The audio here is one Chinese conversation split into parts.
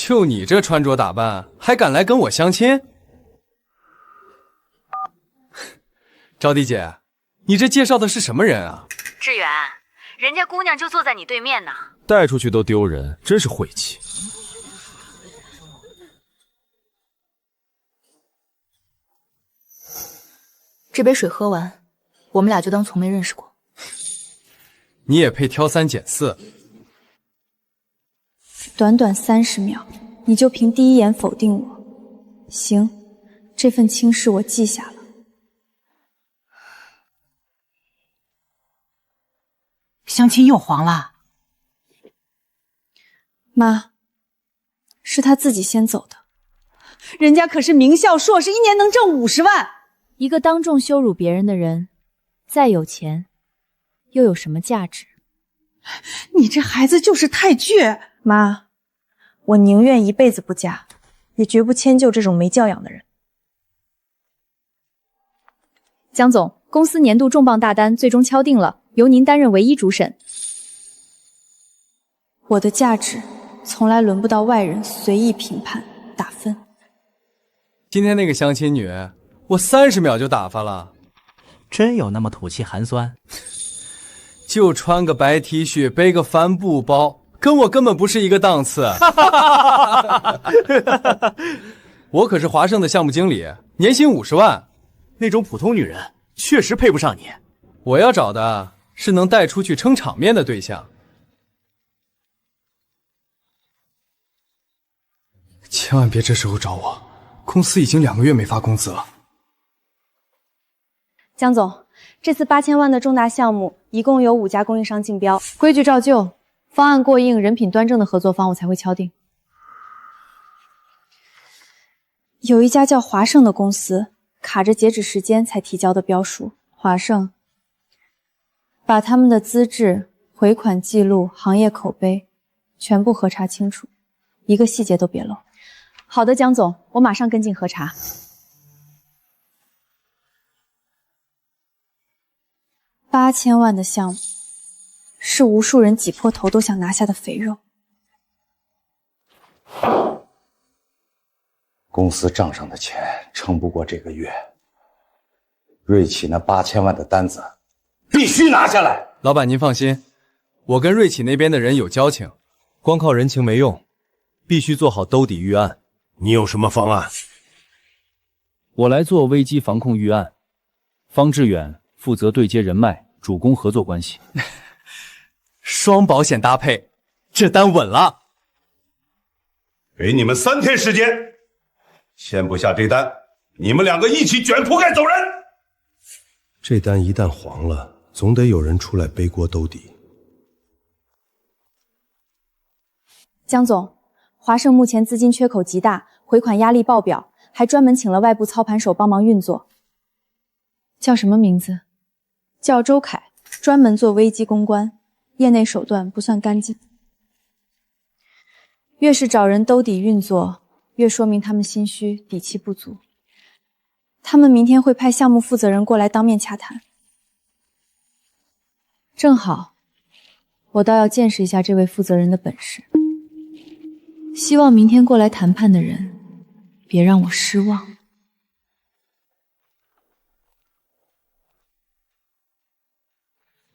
就你这穿着打扮，还敢来跟我相亲？招娣姐，你这介绍的是什么人啊？志远，人家姑娘就坐在你对面呢。带出去都丢人，真是晦气。这杯水喝完，我们俩就当从没认识过。你也配挑三拣四？短短30秒，你就凭第一眼否定我。行，这份轻视我记下了。相亲又黄了。妈，是他自己先走的，人家可是名校硕士，1年能挣50万。一个当众羞辱别人的人，再有钱，又有什么价值？你这孩子就是太倔。妈，我宁愿一辈子不嫁，也绝不迁就这种没教养的人。江总，公司年度重磅大单最终敲定了，由您担任唯一主审。我的价值从来轮不到外人随意评判打分。今天那个相亲女，我30秒就打发了。真有那么土气寒酸？就穿个白 T 恤，背个帆布包，跟我根本不是一个档次。我可是华盛的项目经理，年薪50万。那种普通女人确实配不上你。我要找的是能带出去撑场面的对象。千万别这时候找我，公司已经2个月没发工资了。江总，这次8000万的重大项目，一共有5家供应商竞标，规矩照旧，方案过硬、人品端正的合作方我才会敲定。有一家叫华盛的公司，卡着截止时间才提交的标书。华盛把他们的资质、回款记录、行业口碑全部核查清楚，一个细节都别漏。好的，江总，我马上跟进核查。8000万的项目，是无数人挤破头都想拿下的肥肉。公司账上的钱撑不过这个月，瑞企那8000万的单子必须拿下来。老板您放心，我跟瑞企那边的人有交情，光靠人情没用，必须做好兜底预案。你有什么方案？我来做危机防控预案，方志远负责对接人脉，主攻合作关系。双保险搭配，这单稳了。给你们3天时间，签不下这单，你们2个一起卷铺盖走人。这单一旦黄了，总得有人出来背锅兜底。江总，华盛目前资金缺口极大，回款压力爆表，还专门请了外部操盘手帮忙运作。叫什么名字？叫周凯，专门做危机公关，业内手段不算干净。越是找人兜底运作，越说明他们心虚，底气不足。他们明天会派项目负责人过来当面洽谈。正好，我倒要见识一下这位负责人的本事。希望明天过来谈判的人，别让我失望。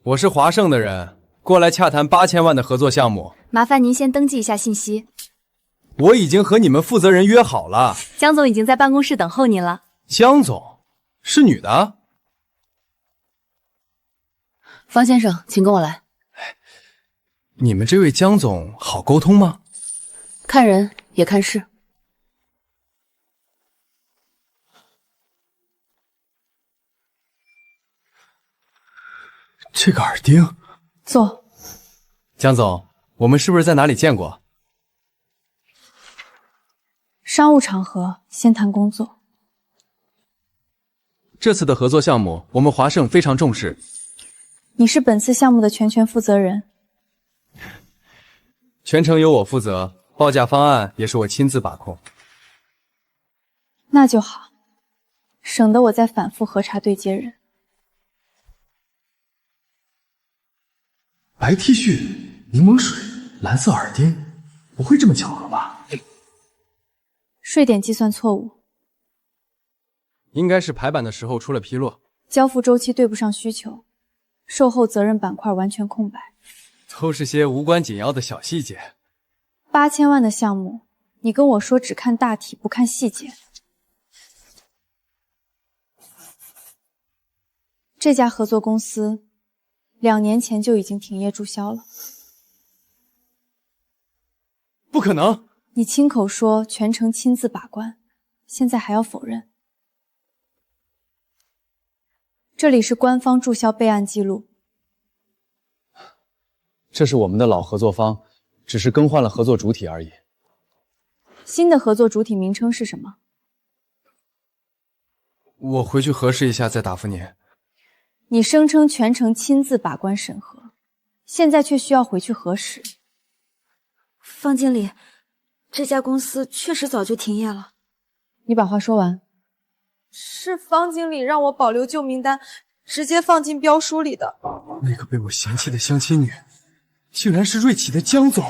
我是华盛的人，过来洽谈8000万的合作项目。麻烦您先登记一下信息。我已经和你们负责人约好了。江总已经在办公室等候您了。江总是女的？方先生，请跟我来。你们这位江总好沟通吗？看人也看事。这个耳钉，坐。江总，我们是不是在哪里见过？商务场合，先谈工作。这次的合作项目，我们华盛非常重视。你是本次项目的全权负责人，全程由我负责，报价方案也是我亲自把控。那就好，省得我再反复核查对接人。白 T 恤、柠檬水、蓝色耳钉，不会这么巧合吧？税点计算错误，应该是排版的时候出了纰漏，交付周期对不上需求，售后责任板块完全空白，都是些无关紧要的小细节。8000万的项目，你跟我说只看大体不看细节。这家合作公司2年前就已经停业注销了。不可能！你亲口说全程亲自把关，现在还要否认？这里是官方注销备案记录。这是我们的老合作方，只是更换了合作主体而已。新的合作主体名称是什么？我回去核实一下再答复您。你声称全程亲自把关审核，现在却需要回去核实。方经理，这家公司确实早就停业了。你把话说完。是方经理让我保留旧名单，直接放进标书里的。那个被我嫌弃的相亲女，竟然是瑞企的江总。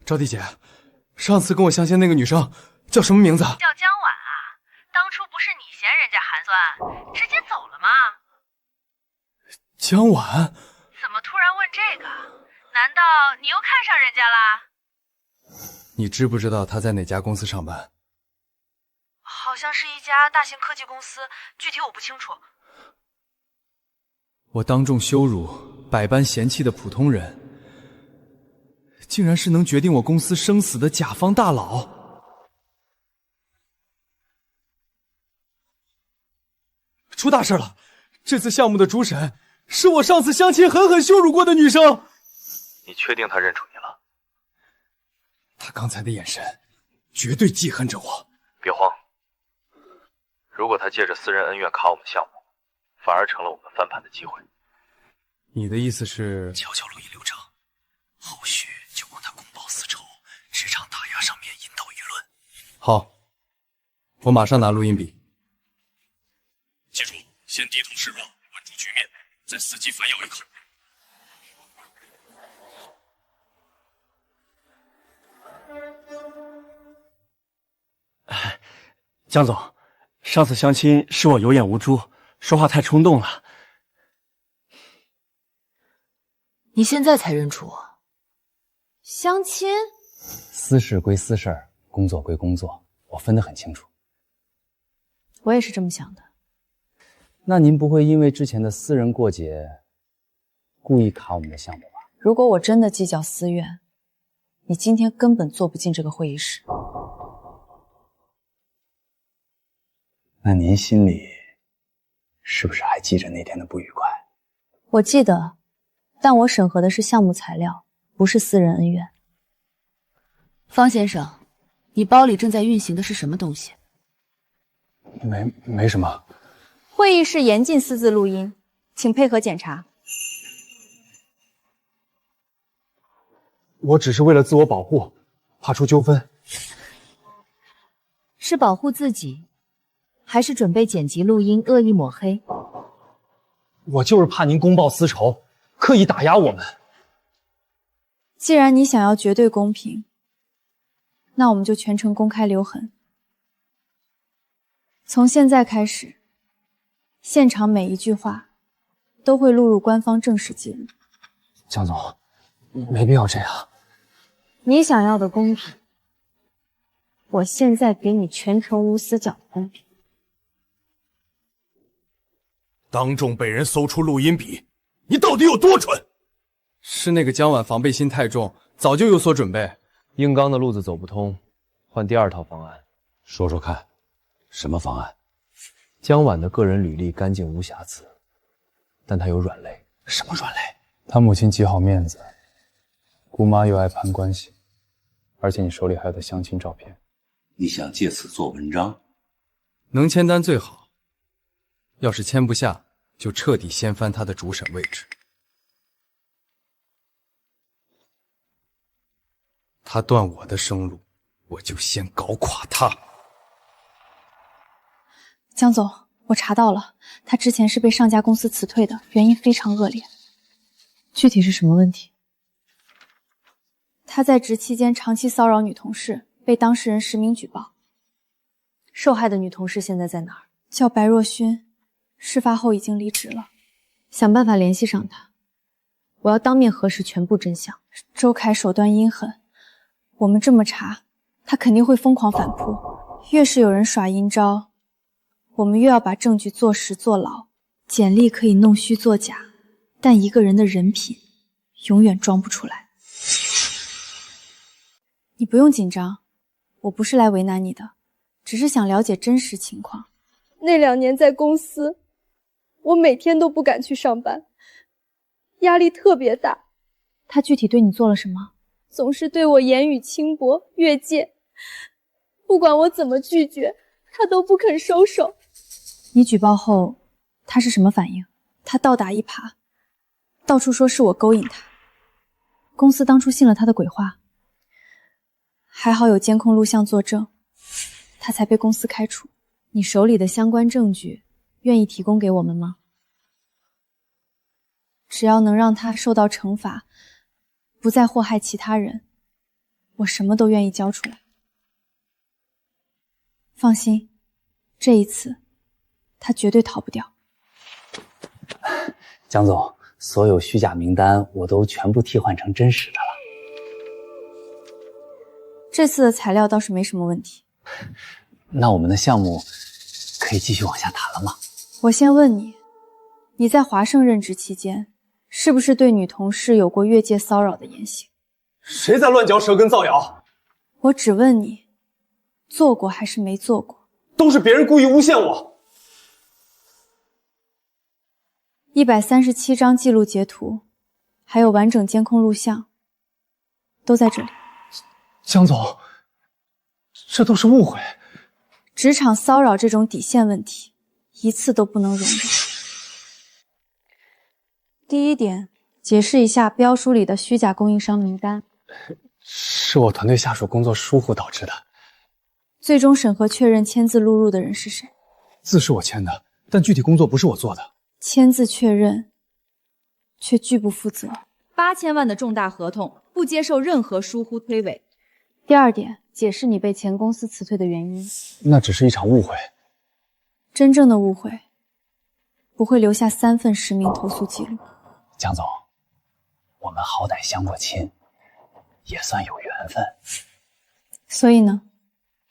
招娣姐，上次跟我相亲那个女生叫什么名字？叫江婉啊。当初不是你嫌人家寒酸，直接走了吗？江婉？怎么突然问这个？难道你又看上人家啦？你知不知道她在哪家公司上班？好像是一家大型科技公司，具体我不清楚。我当众羞辱、百般嫌弃的普通人，竟然是能决定我公司生死的甲方大佬。出大事了！这次项目的主审是我上次相亲狠狠羞辱过的女生。你确定他认出你了？他刚才的眼神，绝对记恨着我。别慌，如果他借着私人恩怨卡我们项目，反而成了我们翻盘的机会。你的意思是？悄悄录音留证，后续就帮他公报私仇，职场打压上面引导舆论。好，我马上拿录音笔。记住，先低头示弱，稳住局面，再伺机反咬一口。江总，上次相亲是我有眼无珠，说话太冲动了。你现在才认出我？相亲？私事归私事，工作归工作，我分得很清楚。我也是这么想的。那您不会因为之前的私人过节，故意卡我们的项目吧？如果我真的计较私怨，你今天根本坐不进这个会议室。那您心里是不是还记着那天的不愉快？我记得，但我审核的是项目材料，不是私人恩怨。方先生，你包里正在运行的是什么东西？没什么。会议室严禁私自录音，请配合检查。我只是为了自我保护，怕出纠纷。是保护自己，还是准备剪辑录音恶意抹黑？我就是怕您公报私仇，刻意打压我们。既然你想要绝对公平，那我们就全程公开留痕。从现在开始，现场每一句话都会录入官方正式记录。江总，没必要这样。你想要的公平，我现在给你全程无死角的公平。当众被人搜出录音笔，你到底有多蠢？是那个江晚防备心太重，早就有所准备。硬刚的路子走不通，换第二套方案。说说看，什么方案？江晚的个人履历干净无瑕疵，但她有软肋。什么软肋？她母亲极好面子，姑妈又爱攀关系，而且你手里还有她相亲照片。你想借此做文章？能签单最好，要是签不下，就彻底掀翻他的主审位置。他断我的生路，我就先搞垮他。江总，我查到了，他之前是被上家公司辞退的，原因非常恶劣。具体是什么问题？他在职期间长期骚扰女同事，被当事人实名举报。受害的女同事现在在哪儿？叫白若薰，事发后已经离职了。想办法联系上她，我要当面核实全部真相。周凯手段阴狠，我们这么查，他肯定会疯狂反扑。越是有人耍阴招，我们越要把证据坐实坐牢。简历可以弄虚作假，但一个人的人品永远装不出来。你不用紧张，我不是来为难你的，只是想了解真实情况。那2年在公司，我每天都不敢去上班，压力特别大。他具体对你做了什么？总是对我言语轻薄，越界。不管我怎么拒绝，他都不肯收手。你举报后，他是什么反应？他倒打一耙，到处说是我勾引他。公司当初信了他的鬼话，还好有监控录像作证，他才被公司开除。你手里的相关证据，愿意提供给我们吗？只要能让他受到惩罚，不再祸害其他人，我什么都愿意交出来。放心，这一次他绝对逃不掉。江总，所有虚假名单我都全部替换成真实的了。这次的材料倒是没什么问题。那我们的项目可以继续往下谈了吗？我先问你，你在华盛任职期间，是不是对女同事有过越界骚扰的言行？谁在乱嚼舌根造谣？我只问你，做过还是没做过？都是别人故意诬陷我。137张记录截图，还有完整监控录像，都在这里。江总，这都是误会。职场骚扰这种底线问题，一次都不能容忍。第一点，解释一下标书里的虚假供应商名单。是我团队下属工作疏忽导致的。最终审核确认签字录入的人是谁？字是我签的，但具体工作不是我做的。签字确认，却拒不负责。8000万的重大合同，不接受任何疏忽推诿。第二点，解释你被前公司辞退的原因。那只是一场误会。真正的误会，不会留下3份实名投诉记录。江总，我们好歹相过亲，也算有缘分。所以呢？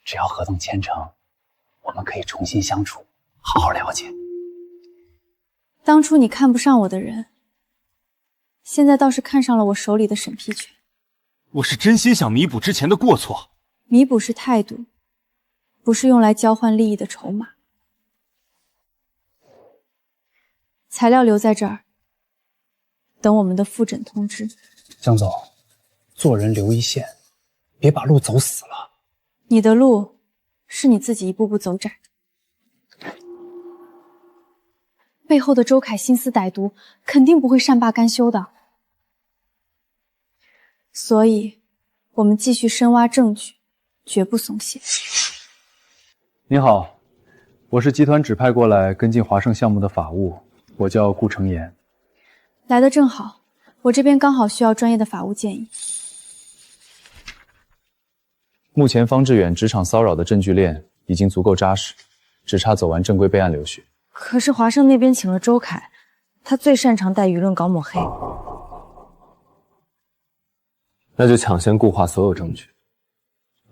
只要合同签成，我们可以重新相处，好好了解。当初你看不上我的人，现在倒是看上了我手里的审批权。我是真心想弥补之前的过错。弥补是态度，不是用来交换利益的筹码。材料留在这儿，等我们的复诊通知。江总，做人留一线，别把路走死了。你的路是你自己一步步走窄的。背后的周凯心思歹毒，肯定不会善罢甘休的。所以，我们继续深挖证据，绝不松懈。你好，我是集团指派过来跟进华盛项目的法务，我叫顾成言。来得正好，我这边刚好需要专业的法务建议。目前方志远职场骚扰的证据链已经足够扎实，只差走完正规备案流序。可是华盛那边请了周凯，他最擅长带舆论搞抹黑。那就抢先固化所有证据，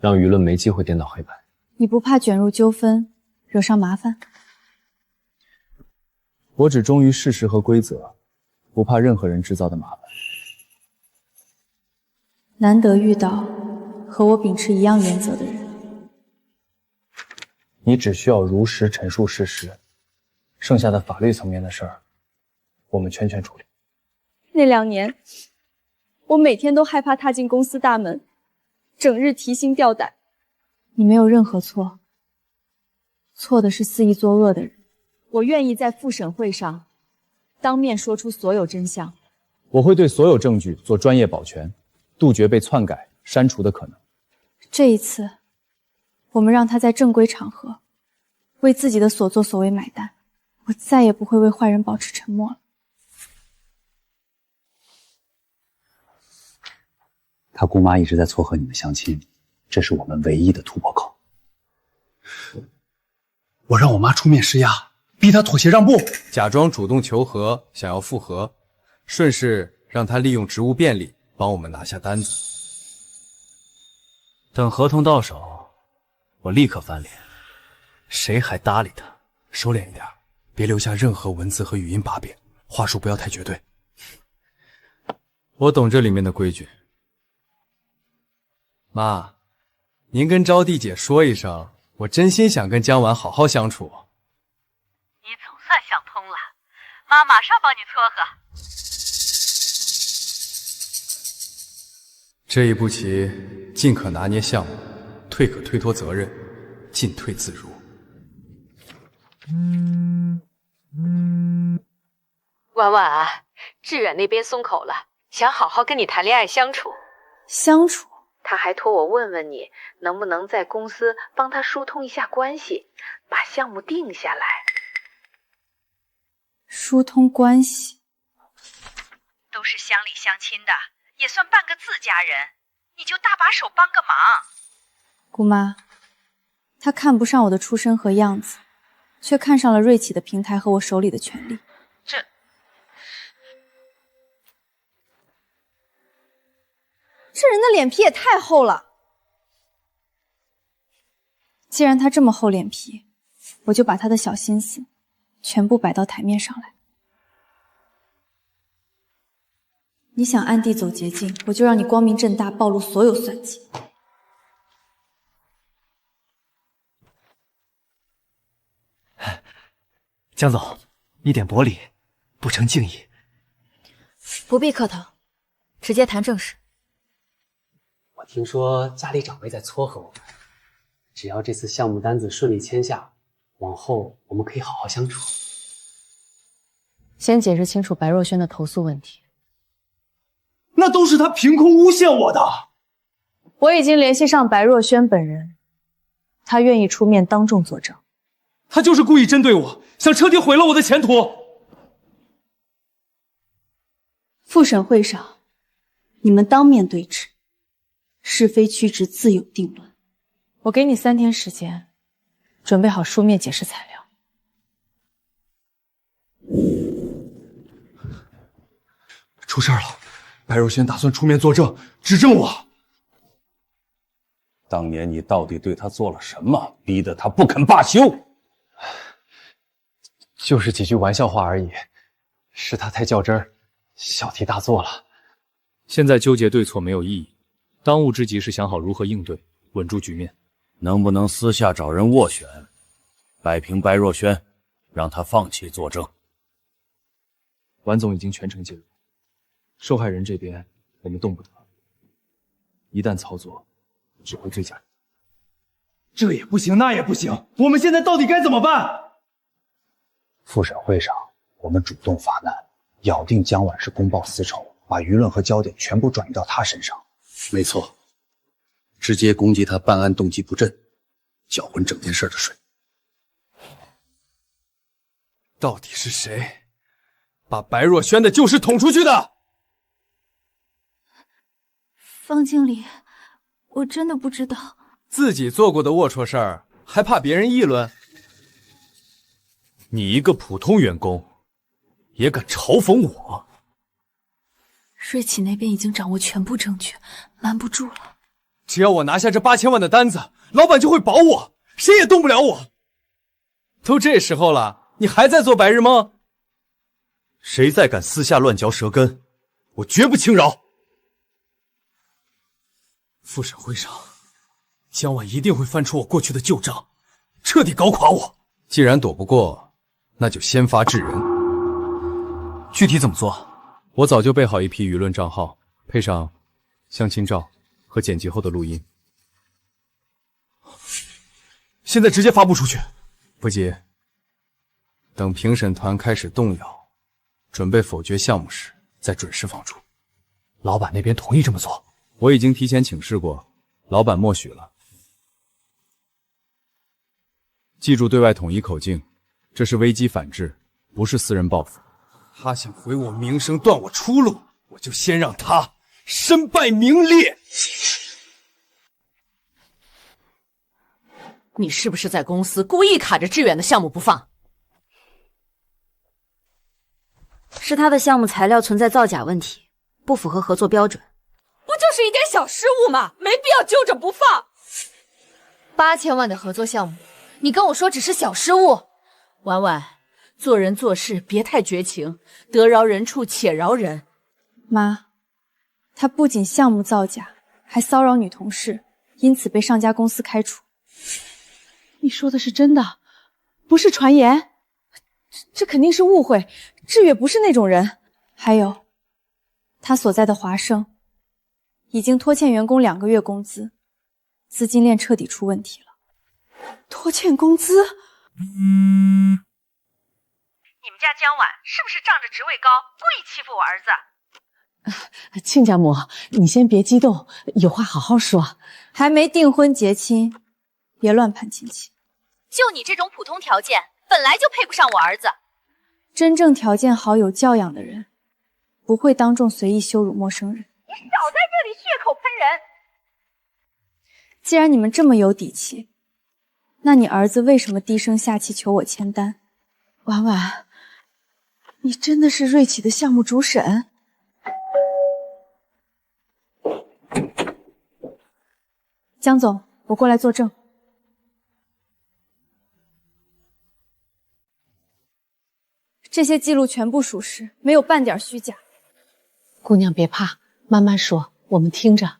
让舆论没机会颠倒黑白。你不怕卷入纠纷，惹上麻烦？我只忠于事实和规则，不怕任何人制造的麻烦。难得遇到和我秉持一样原则的人。你只需要如实陈述事实，剩下的法律层面的事儿，我们全权处理。那2年，我每天都害怕踏进公司大门，整日提心吊胆。你没有任何错，错的是肆意作恶的人。我愿意在复审会上当面说出所有真相。我会对所有证据做专业保全，杜绝被篡改、删除的可能。这一次，我们让他在正规场合为自己的所作所为买单。我再也不会为坏人保持沉默了。他姑妈一直在撮合你们相亲，这是我们唯一的突破口。我让我妈出面施压，逼他妥协让步，假装主动求和，想要复合，顺势让他利用职务便利帮我们拿下单子。等合同到手，我立刻翻脸，谁还搭理他？收敛一点，别留下任何文字和语音把柄，话术不要太绝对。我懂这里面的规矩。妈，您跟招娣姐说一声，我真心想跟姜婉好好相处。你总算想通了，妈马上帮你撮合。这一步棋，进可拿捏项目，退可推脱责任，进退自如。婉婉，志远那边松口了，想好好跟你谈恋爱相处。相处？他还托我问问你，能不能在公司帮他疏通一下关系，把项目定下来。疏通关系？都是乡里乡亲的，也算半个自家人，你就大把手帮个忙。姑妈，他看不上我的出身和样子，却看上了瑞启的平台和我手里的权利。这人的脸皮也太厚了。既然他这么厚脸皮，我就把他的小心思全部摆到台面上来。你想暗地走捷径，我就让你光明正大暴露所有算计。江总，一点薄礼，不成敬意。不必客套，直接谈正事。我听说家里长辈在撮合我们，只要这次项目单子顺利签下，往后我们可以好好相处。先解释清楚白若萱的投诉问题。那都是他凭空诬陷我的。我已经联系上白若萱本人，她愿意出面当众作证。他就是故意针对我，想彻底毁了我的前途。复审会上，你们当面对质，是非曲直自有定论。我给你3天时间，准备好书面解释材料。出事了，白若萱打算出面作证，指证我。当年你到底对他做了什么，逼得他不肯罢休？就是几句玩笑话而已，是他太较真儿，小题大做了。现在纠结对错没有意义，当务之急是想好如何应对，稳住局面。能不能私下找人斡旋，摆平白若萱，让他放弃作证？婉总已经全程介入，受害人这边我们动不得，一旦操作，只会罪加人。这也不行，那也不行，我们现在到底该怎么办？复审会上，我们主动发难，咬定姜婉是公报私仇，把舆论和焦点全部转移到他身上。没错，直接攻击他办案动机不正，搅浑整件事的水。到底是谁把白若萱的旧事捅出去的？方经理，我真的不知道。自己做过的龌龊事儿，还怕别人议论？你一个普通员工，也敢嘲讽我？瑞启那边已经掌握全部证据，瞒不住了。只要我拿下这8000万的单子，老板就会保我，谁也动不了我。都这时候了，你还在做白日梦？谁再敢私下乱嚼舌根，我绝不轻饶。复审会上，姜婉一定会翻出我过去的旧账，彻底搞垮我。既然躲不过，那就先发制人。具体怎么做？我早就备好一批舆论账号，配上相亲照和剪辑后的录音，现在直接发布出去。不急，等评审团开始动摇，准备否决项目时，再准时放出。老板那边同意这么做？我已经提前请示过，老板默许了。记住对外统一口径，这是危机反制，不是私人报复。他想毁我名声，断我出路，我就先让他身败名裂。你是不是在公司故意卡着致远的项目不放？是他的项目材料存在造假问题，不符合合作标准。不就是一点小失误吗？没必要揪着不放。8000万的合作项目，你跟我说只是小失误？婉婉，做人做事别太绝情，得饶人处且饶人。妈，他不仅项目造假，还骚扰女同事，因此被上家公司开除。你说的是真的，不是传言？这肯定是误会，志远不是那种人。还有，他所在的华盛已经拖欠员工2个月工资，资金链彻底出问题了。拖欠工资？你们家江婉是不是仗着职位高，故意欺负我儿子？亲家母，你先别激动，有话好好说。还没订婚结亲，别乱攀亲戚。就你这种普通条件，本来就配不上我儿子。真正条件好、有教养的人，不会当众随意羞辱陌生人。你少在这里血口喷人！既然你们这么有底气，那你儿子为什么低声下气求我签单？婉婉，你真的是瑞启的项目主审？江总，我过来作证。这些记录全部属实，没有半点虚假。姑娘别怕，慢慢说，我们听着。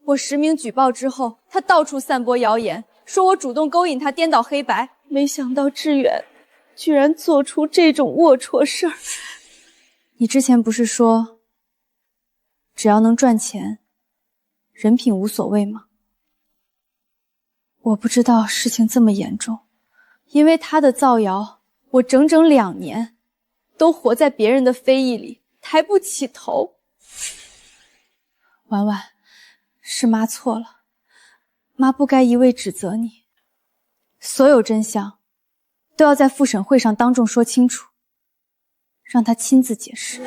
我实名举报之后，他到处散播谣言，说我主动勾引他颠倒黑白。没想到志远居然做出这种龌龊事儿。你之前不是说，只要能赚钱，人品无所谓吗？我不知道事情这么严重，因为他的造谣，我整整2年都活在别人的非议里，抬不起头。婉婉，是妈错了，妈不该一味指责你，所有真相都要在复审会上当众说清楚，让他亲自解释。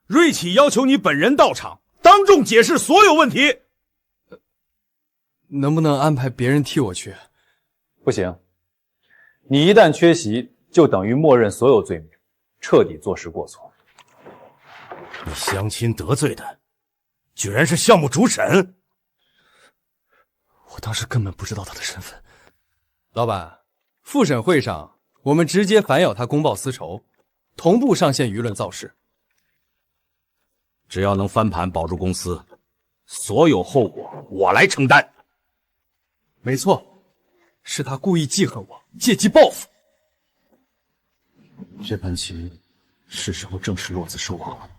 瑞启要求你本人到场，当众解释所有问题。能不能安排别人替我去？不行，你一旦缺席，就等于默认所有罪名，彻底坐实过错。你相亲得罪的，居然是项目主审。我当时根本不知道他的身份。老板，复审会上我们直接反咬他公报私仇，同步上线舆论造势。只要能翻盘保住公司，所有后果我来承担。没错，是他故意记恨我，借机报复。这盘棋是时候正式落子收网了。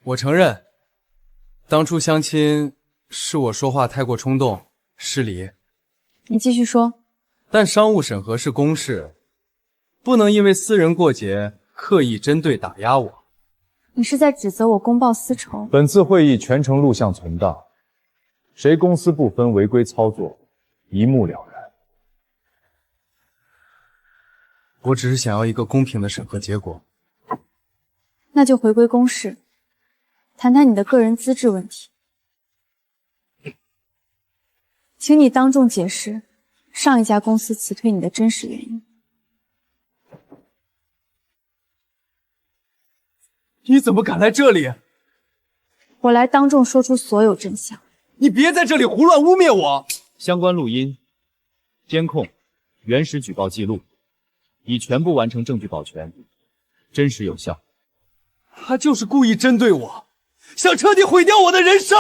我承认，当初相亲是我说话太过冲动，失礼。你继续说。但商务审核是公事，不能因为私人过节刻意针对打压我。你是在指责我公报私仇？本次会议全程录像存档，谁公私不分违规操作，一目了然。我只是想要一个公平的审核结果。那就回归公事，谈谈你的个人资质问题。请你当众解释上一家公司辞退你的真实原因。你怎么敢来这里？我来当众说出所有真相。你别在这里胡乱污蔑我！相关录音、监控、原始举报记录已全部完成证据保全，真实有效。他就是故意针对我，想彻底毁掉我的人生。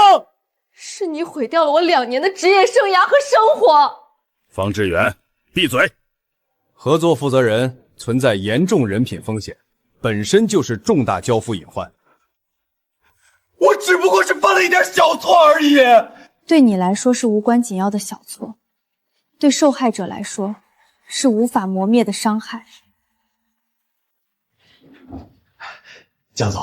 是你毁掉了我2年的职业生涯和生活。方志远，闭嘴！合作负责人存在严重人品风险，本身就是重大交付隐患。我只不过是犯了一点小错而已。对你来说是无关紧要的小错，对受害者来说是无法磨灭的伤害。江总，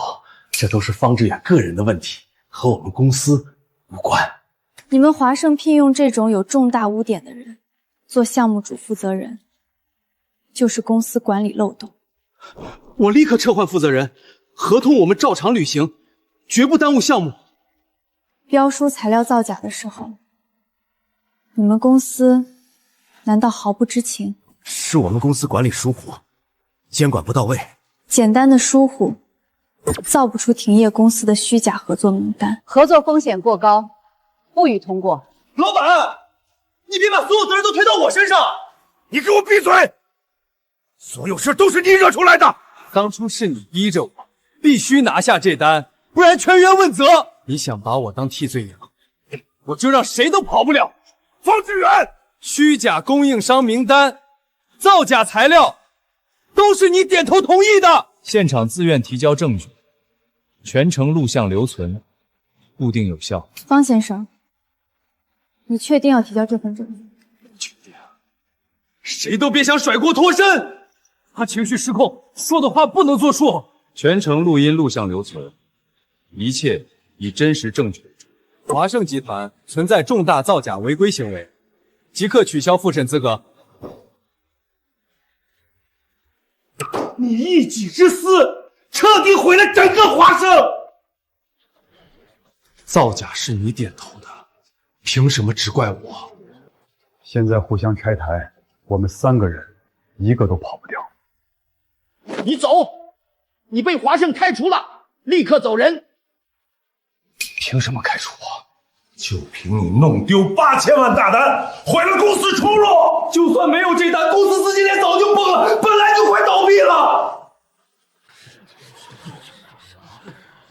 这都是方志远个人的问题，和我们公司无关。你们华盛聘用这种有重大污点的人，做项目主负责人，就是公司管理漏洞。我立刻撤换负责人，合同我们照常履行，绝不耽误项目。标书材料造假的时候，你们公司难道毫不知情？是我们公司管理疏忽，监管不到位。简单的疏忽，造不出停业公司的虚假合作名单。合作风险过高，不予通过。老板，你别把所有责任都推到我身上！你给我闭嘴！所有事都是你惹出来的。当初是你逼着我，必须拿下这单，不然全员问责。你想把我当替罪羊，我就让谁都跑不了。方志远，虚假供应商名单、造假材料，都是你点头同意的。现场自愿提交证据，全程录像留存，固定有效。方先生，你确定要提交这份证据？确定。谁都别想甩锅脱身。他情绪失控，说的话不能作数。全程录音录像留存，一切以真实证据为准。华盛集团存在重大造假违规行为，即刻取消复审资格。你一己之私，彻底毁了整个华盛。造假是你点头的，凭什么只怪我？现在互相拆台，我们3个人一个都跑不掉。你走，你被华盛开除了，立刻走人。凭什么开除我？就凭你弄丢8000万大单，毁了公司出路。就算没有这单，公司资金链早就崩了，本来就快倒闭了。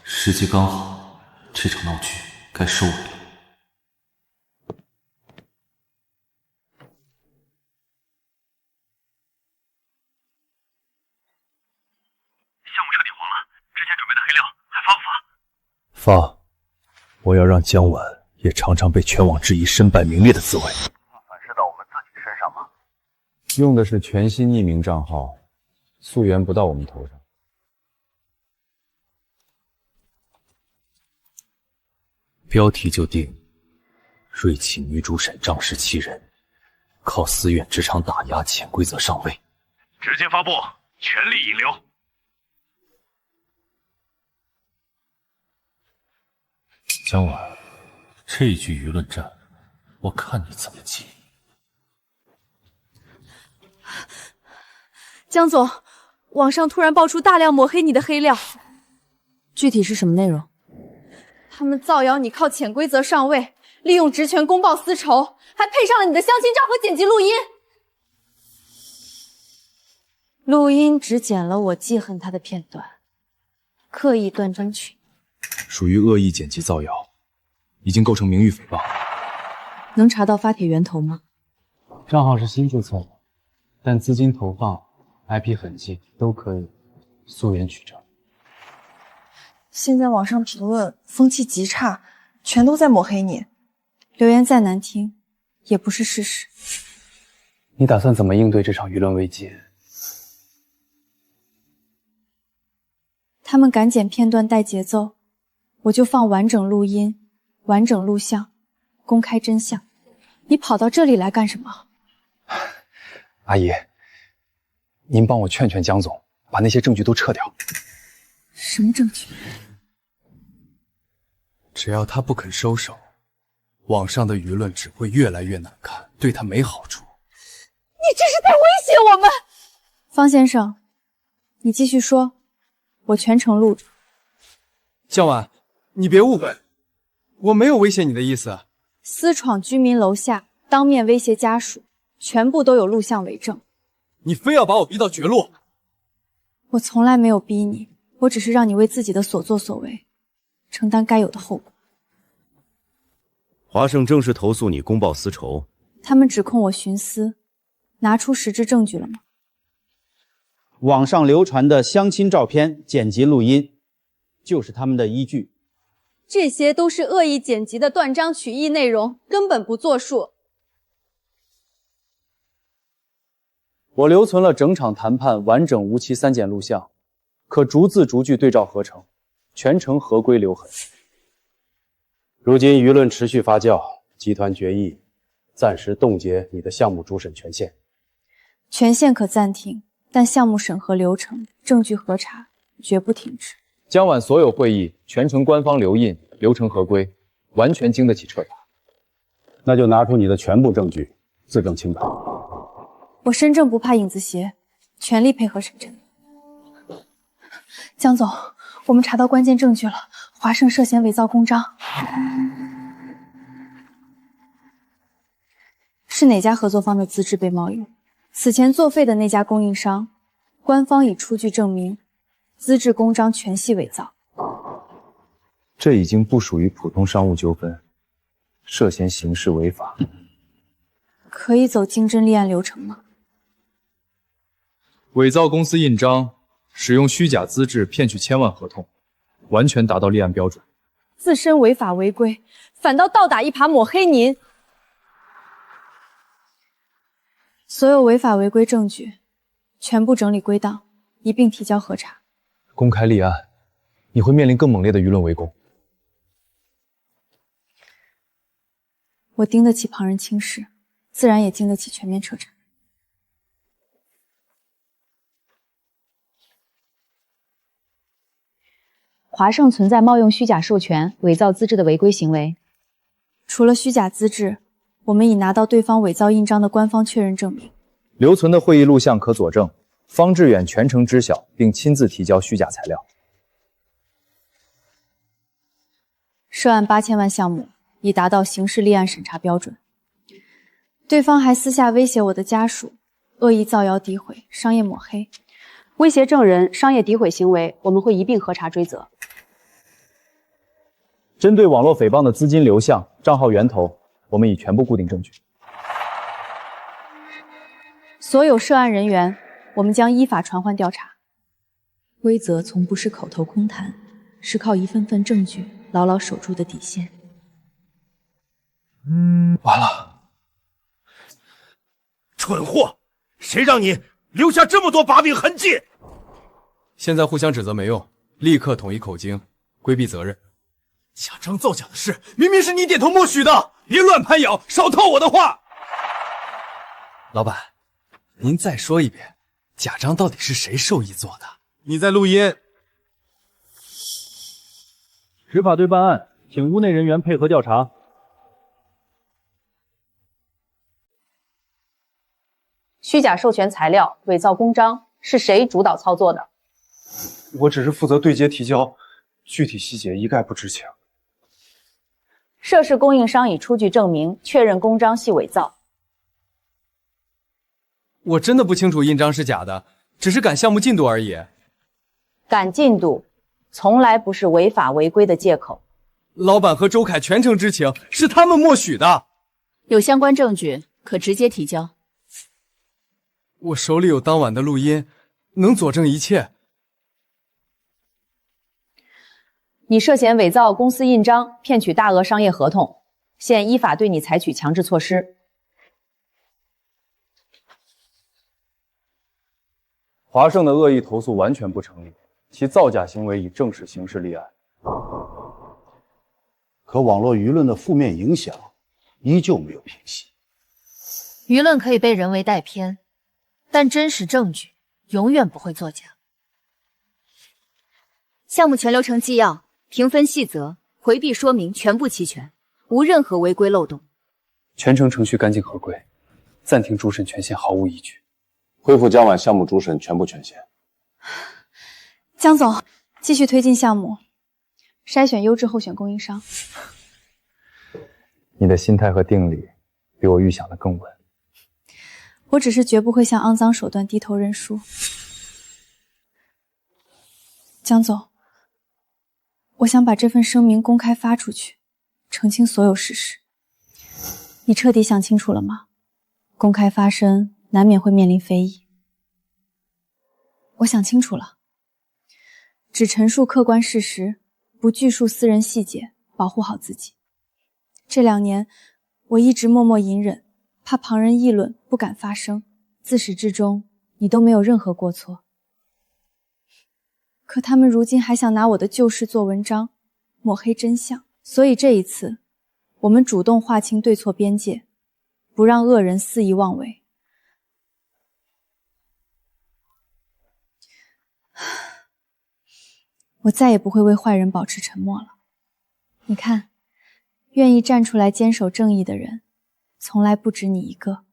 时机刚好，这场闹剧该收尾了。项目彻底黄了，之前准备的黑料还发不发？发，我要让江晚也尝尝被全网质疑身败名裂的滋味。反噬到我们自己身上吗？用的是全新匿名账号，溯源不到我们头上。标题就定：锐气女主审仗势欺人，靠私怨职场打压，潜规则上位。直接发布，全力引流。江晚，这局舆论战，我看你怎么接。江总，网上突然爆出大量抹黑你的黑料，具体是什么内容？他们造谣你靠潜规则上位，利用职权公报私仇，还配上了你的相亲照和剪辑录音。录音只剪了我记恨他的片段，刻意断章取义，属于恶意剪辑造谣，已经构成名誉诽谤。能查到发帖源头吗？账号是新注册的，但资金投放、IP 痕迹都可以溯源取证。现在网上评论风气极差，全都在抹黑你。留言再难听，也不是事实。你打算怎么应对这场舆论危机？他们敢剪片段带节奏，我就放完整录音、完整录像，公开真相。你跑到这里来干什么？阿姨，您帮我劝劝江总，把那些证据都撤掉。什么证据？只要他不肯收手，网上的舆论只会越来越难看，对他没好处。你这是在威胁我们！方先生，你继续说，我全程录着。江晚，你别误会，我没有威胁你的意思。私闯居民楼下，当面威胁家属，全部都有录像为证。你非要把我逼到绝路？我从来没有逼你，我只是让你为自己的所作所为承担该有的后果。华盛正式投诉你公报私仇，他们指控我徇私，拿出实质证据了吗？网上流传的相亲照片、剪辑录音，就是他们的依据。这些都是恶意剪辑的断章取义内容，根本不作数。我留存了整场谈判完整无期3剪录像，可逐字逐句对照合成，全程合规留痕。如今舆论持续发酵，集团决议，暂时冻结你的项目主审权限。权限可暂停，但项目审核流程、证据核查绝不停止。江晚所有会议全程官方留印，流程合规，完全经得起彻查。那就拿出你的全部证据，自证清白。我身正不怕影子斜，全力配合审侦。江总，我们查到关键证据了，华盛涉嫌伪造公章。是哪家合作方的资质被冒用？此前作废的那家供应商，官方已出具证明，资质公章全系伪造。这已经不属于普通商务纠纷，涉嫌刑事违法。可以走经侦立案流程吗？伪造公司印章，使用虚假资质骗取千万合同，完全达到立案标准。自身违法违规，反倒倒打一耙抹黑您。所有违法违规证据全部整理归档，一并提交核查。公开立案，你会面临更猛烈的舆论围攻。我经得起旁人轻视，自然也经得起全面彻查。华盛存在冒用虚假授权、伪造资质的违规行为。除了虚假资质，我们已拿到对方伪造印章的官方确认证明。留存的会议录像可佐证，方志远全程知晓并亲自提交虚假材料。涉案8000万项目已达到刑事立案审查标准。对方还私下威胁我的家属，恶意造谣诋毁、商业抹黑。威胁证人、商业诋毁行为，我们会一并核查追责。针对网络诽谤的资金流向、账号源头，我们已全部固定证据。所有涉案人员，我们将依法传唤调查。规则从不是口头空谈，是靠一份份证据牢牢守住的底线。完了！蠢货，谁让你留下这么多把柄痕迹？现在互相指责没用，立刻统一口径，规避责任。假章造假的事，明明是你点头默许的，别乱攀咬，少套我的话。老板，您再说一遍，假章到底是谁授意做的？你在录音。执法队办案，请屋内人员配合调查。虚假授权材料、伪造公章是谁主导操作的？我只是负责对接提交，具体细节一概不知情。涉事供应商已出具证明，确认公章系伪造。我真的不清楚印章是假的，只是赶项目进度而已。赶进度，从来不是违法违规的借口。老板和周凯全程知情，是他们默许的。有相关证据，可直接提交。我手里有当晚的录音，能佐证一切。你涉嫌伪造公司印章，骗取大额商业合同，现依法对你采取强制措施。华盛的恶意投诉完全不成立，其造假行为已正式刑事立案。可网络舆论的负面影响依旧没有平息。舆论可以被人为带偏，但真实证据永远不会作假。项目全流程纪要、评分细则、回避说明全部齐全，无任何违规漏洞。全程程序干净合规，暂停主审权限毫无依据。恢复江晚项目主审全部权限。江总，继续推进项目，筛选优质候选供应商。你的心态和定力比我预想的更稳。我只是绝不会向肮脏手段低头认输。江总，我想把这份声明公开发出去，澄清所有事实。你彻底想清楚了吗？公开发声难免会面临非议。我想清楚了，只陈述客观事实，不叙述私人细节，保护好自己。这2年，我一直默默隐忍，怕旁人议论，不敢发声。自始至终，你都没有任何过错。可他们如今还想拿我的旧事做文章，抹黑真相。所以这一次，我们主动划清对错边界，不让恶人肆意妄为。我再也不会为坏人保持沉默了。你看，愿意站出来坚守正义的人，从来不止你一个。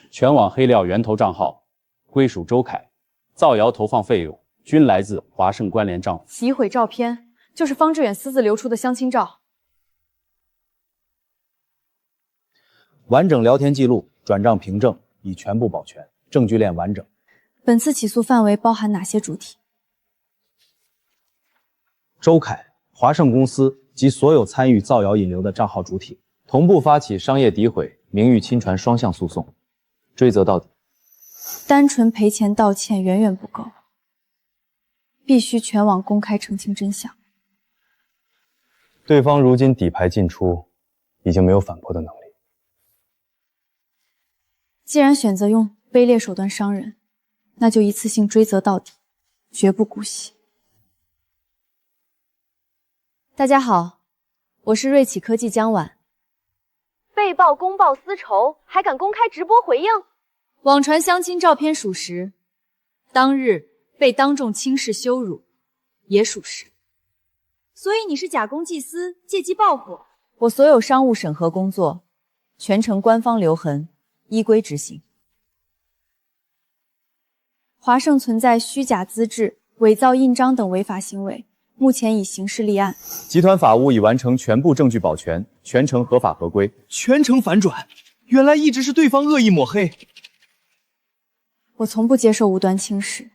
全网黑料源头账号归属周凯，造谣投放费用均来自华盛关联账户。洗毁照片就是方志远私自流出的相亲照。完整聊天记录、转账凭证已全部保全，证据链完整。本次起诉范围包含哪些主体？周凯、华盛公司及所有参与造谣引流的账号主体，同步发起商业诋毁、名誉侵传双向诉讼，追责到底。单纯赔钱道歉远远不够，必须全网公开澄清真相。对方如今底牌尽出，已经没有反驳的能力。既然选择用卑劣手段伤人，那就一次性追责到底，绝不姑息。大家好，我是瑞启科技江婉。被曝公报私仇，还敢公开直播回应？网传相亲照片属实，当日被当众轻视羞辱也属实。所以你是假公济私，借机报复？我所有商务审核工作全程官方留痕，依规执行。华盛存在虚假资质、伪造印章等违法行为，目前已刑事立案。集团法务已完成全部证据保全，全程合法合规。全程反转，原来一直是对方恶意抹黑。我从不接受无端轻视，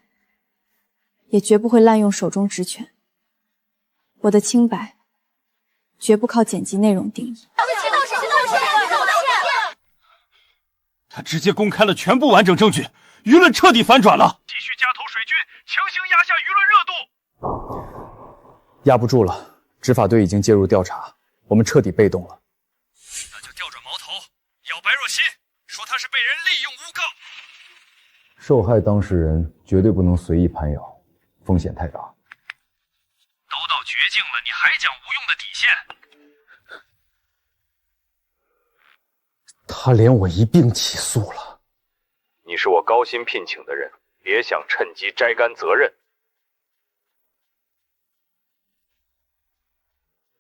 也绝不会滥用手中职权。我的清白，绝不靠剪辑内容定义。他直接公开了全部完整证据，舆论彻底反转了。继续加头水军，强行压下舆论热度。压不住了，执法队已经介入调查，我们彻底被动了。那就调转矛头，咬白若曦，说他是被人利用诬告。受害当事人绝对不能随意攀咬，风险太大。都到绝境了，你还讲无用的底线？他连我一并起诉了。你是我高薪聘请的人，别想趁机摘干责任。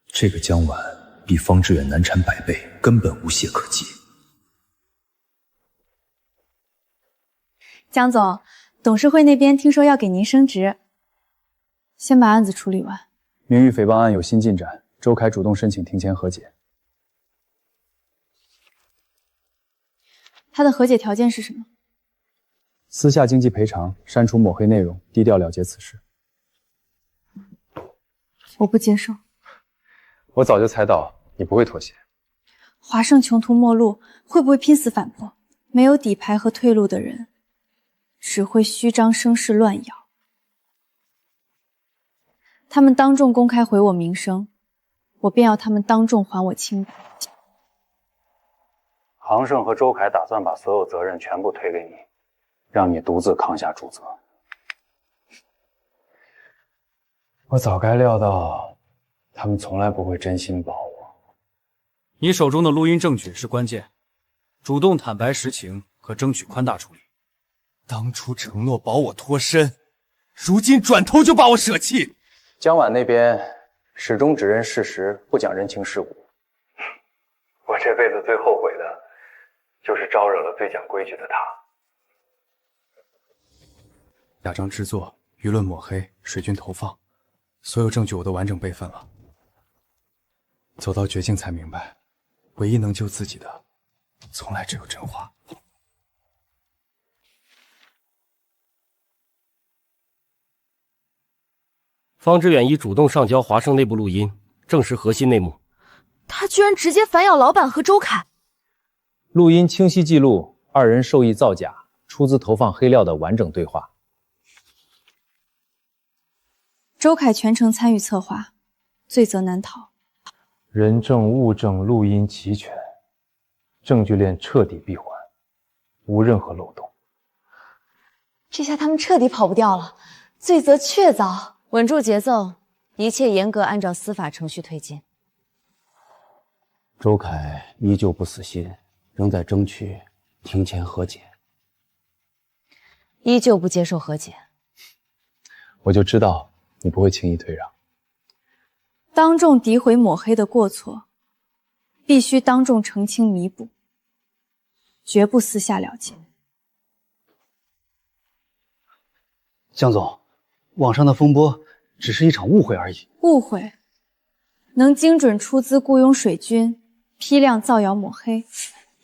这个江晚比方志远难产100倍，根本无懈可击。江总，董事会那边听说要给您升职，先把案子处理完。名誉诽谤案有新进展，周凯主动申请庭前和解。他的和解条件是什么？私下经济赔偿，删除抹黑内容，低调了结此事。我不接受。我早就猜到你不会妥协。华盛穷途末路，会不会拼死反驳？没有底牌和退路的人，只会虚张声势乱咬。他们当众公开毁我名声，我便要他们当众还我清白。杭胜和周凯打算把所有责任全部推给你，让你独自扛下主责。我早该料到，他们从来不会真心保我。你手中的录音证据是关键，主动坦白实情，可争取宽大处理。当初承诺保我脱身，如今转头就把我舍弃。江晚那边始终只认事实，不讲人情世故。我这辈子最后悔的，就是招惹了最讲规矩的他。假章制作、舆论抹黑、水军投放，所有证据我都完整备份了。走到绝境才明白，唯一能救自己的，从来只有真话。方志远已主动上交华盛内部录音，证实核心内幕。他居然直接反咬老板和周凯。录音清晰记录二人授意造假、出资投放黑料的完整对话。周凯全程参与策划，罪责难逃。人证物证录音齐全，证据链彻底闭环，无任何漏洞。这下他们彻底跑不掉了，罪责确凿。稳住节奏，一切严格按照司法程序推进。周凯依旧不死心，仍在争取庭前和解。依旧不接受和解。我就知道你不会轻易退让。当众诋毁抹黑的过错，必须当众澄清弥补，绝不私下了结。江总，网上的风波只是一场误会而已。误会？能精准出资雇佣水军，批量造谣抹黑？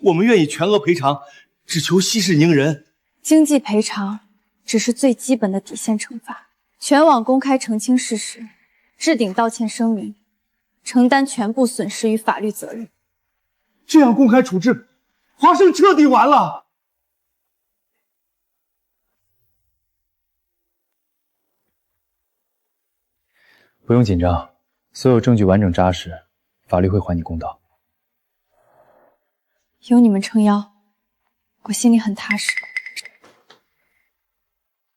我们愿意全额赔偿，只求息事宁人。经济赔偿只是最基本的底线惩罚。全网公开澄清事实，置顶道歉声明，承担全部损失与法律责任。这样公开处置，华生彻底完了。不用紧张，所有证据完整扎实，法律会还你公道。有你们撑腰，我心里很踏实。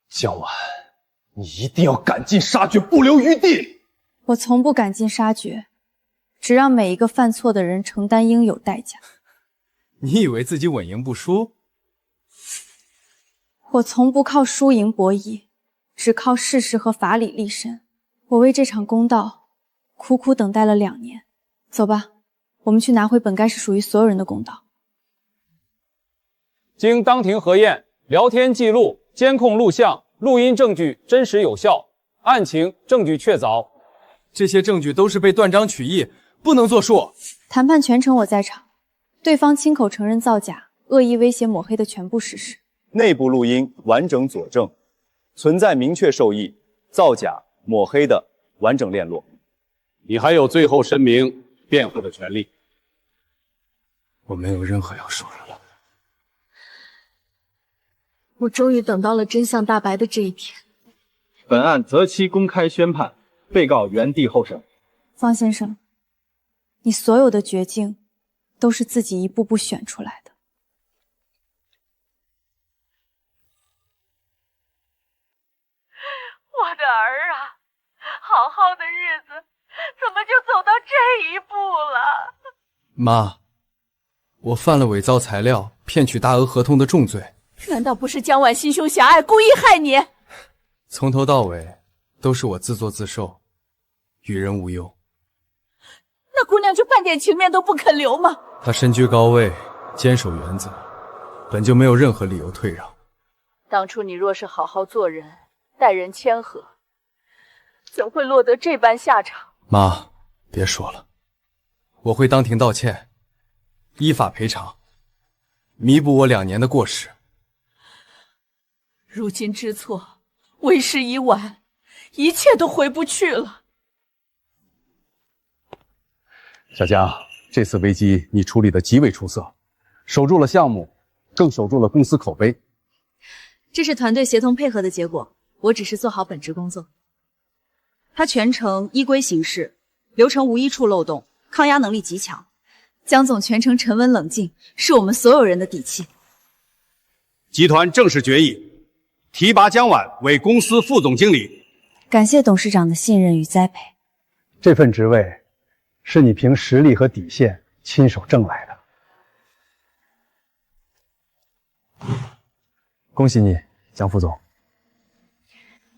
江晚，你一定要赶尽杀绝，不留余地。我从不赶尽杀绝，只让每一个犯错的人承担应有代价。你以为自己稳赢不输？我从不靠输赢博弈，只靠事实和法理立身。我为这场公道苦苦等待了2年。走吧，我们去拿回本该是属于所有人的公道。经当庭核验，聊天记录、监控录像、录音证据真实有效，案情证据确凿。这些证据都是被断章取义，不能作数。谈判全程我在场，对方亲口承认造假、恶意威胁抹黑的全部事实。内部录音完整佐证，存在明确受益、造假、抹黑的完整链络。你还有最后声明、辩护的权利。我没有任何要说的了。我终于等到了真相大白的这一天。本案择期公开宣判，被告原地候审。方先生，你所有的绝境都是自己一步步选出来的。我的儿啊，好好的日子怎么就走到这一步了？妈，我犯了伪造材料、骗取大额合同的重罪。难道不是江晚心胸狭隘，故意害你？从头到尾都是我自作自受，与人无尤。那姑娘就半点情面都不肯留吗？她身居高位，坚守原则，本就没有任何理由退让。当初你若是好好做人，待人谦和，怎会落得这般下场？妈，别说了，我会当庭道歉，依法赔偿，弥补我2年的过失。如今知错，为时已晚，一切都回不去了。小江，这次危机你处理得极为出色，守住了项目，更守住了公司口碑。这是团队协同配合的结果，我只是做好本职工作。他全程依规行事，流程无一处漏洞，抗压能力极强。江总全程沉稳冷静，是我们所有人的底气。集团正式决议，提拔江晚为公司副总经理。感谢董事长的信任与栽培。这份职位是你凭实力和底线亲手挣来的。恭喜你，江副总。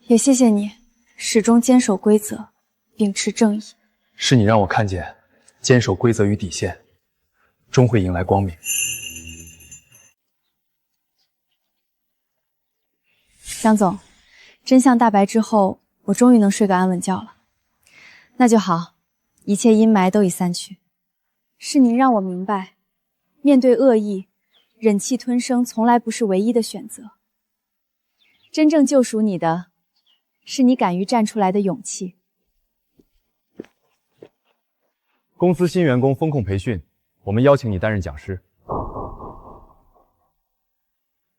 也谢谢你始终坚守规则，秉持正义。是你让我看见，坚守规则与底线，终会迎来光明。江总，真相大白之后，我终于能睡个安稳觉了。那就好，一切阴霾都已散去。是您让我明白，面对恶意，忍气吞声从来不是唯一的选择。真正救赎你的，是你敢于站出来的勇气。公司新员工风控培训，我们邀请你担任讲师。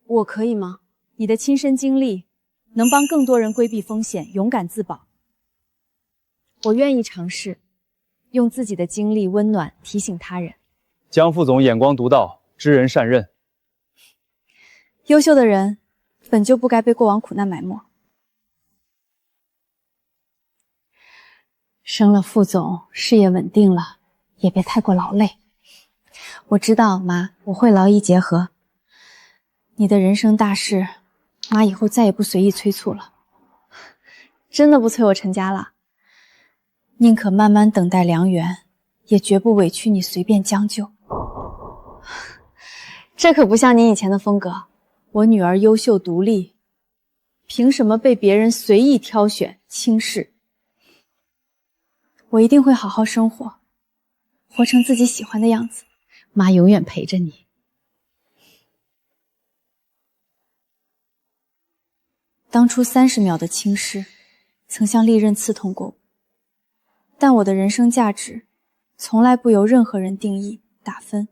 我可以吗？你的亲身经历能帮更多人规避风险，勇敢自保。我愿意尝试，用自己的经历温暖提醒他人。江副总眼光独到，知人善任。优秀的人本就不该被过往苦难埋没。升了副总，事业稳定了，也别太过劳累。我知道，妈，我会劳逸结合。你的人生大事，妈以后再也不随意催促了。真的不催我成家了，宁可慢慢等待良缘，也绝不委屈你随便将就。这可不像你以前的风格。我女儿优秀独立，凭什么被别人随意挑选轻视？我一定会好好生活，活成自己喜欢的样子。妈永远陪着你。当初30秒的轻视，曾像利刃刺痛过我，但我的人生价值从来不由任何人定义打分。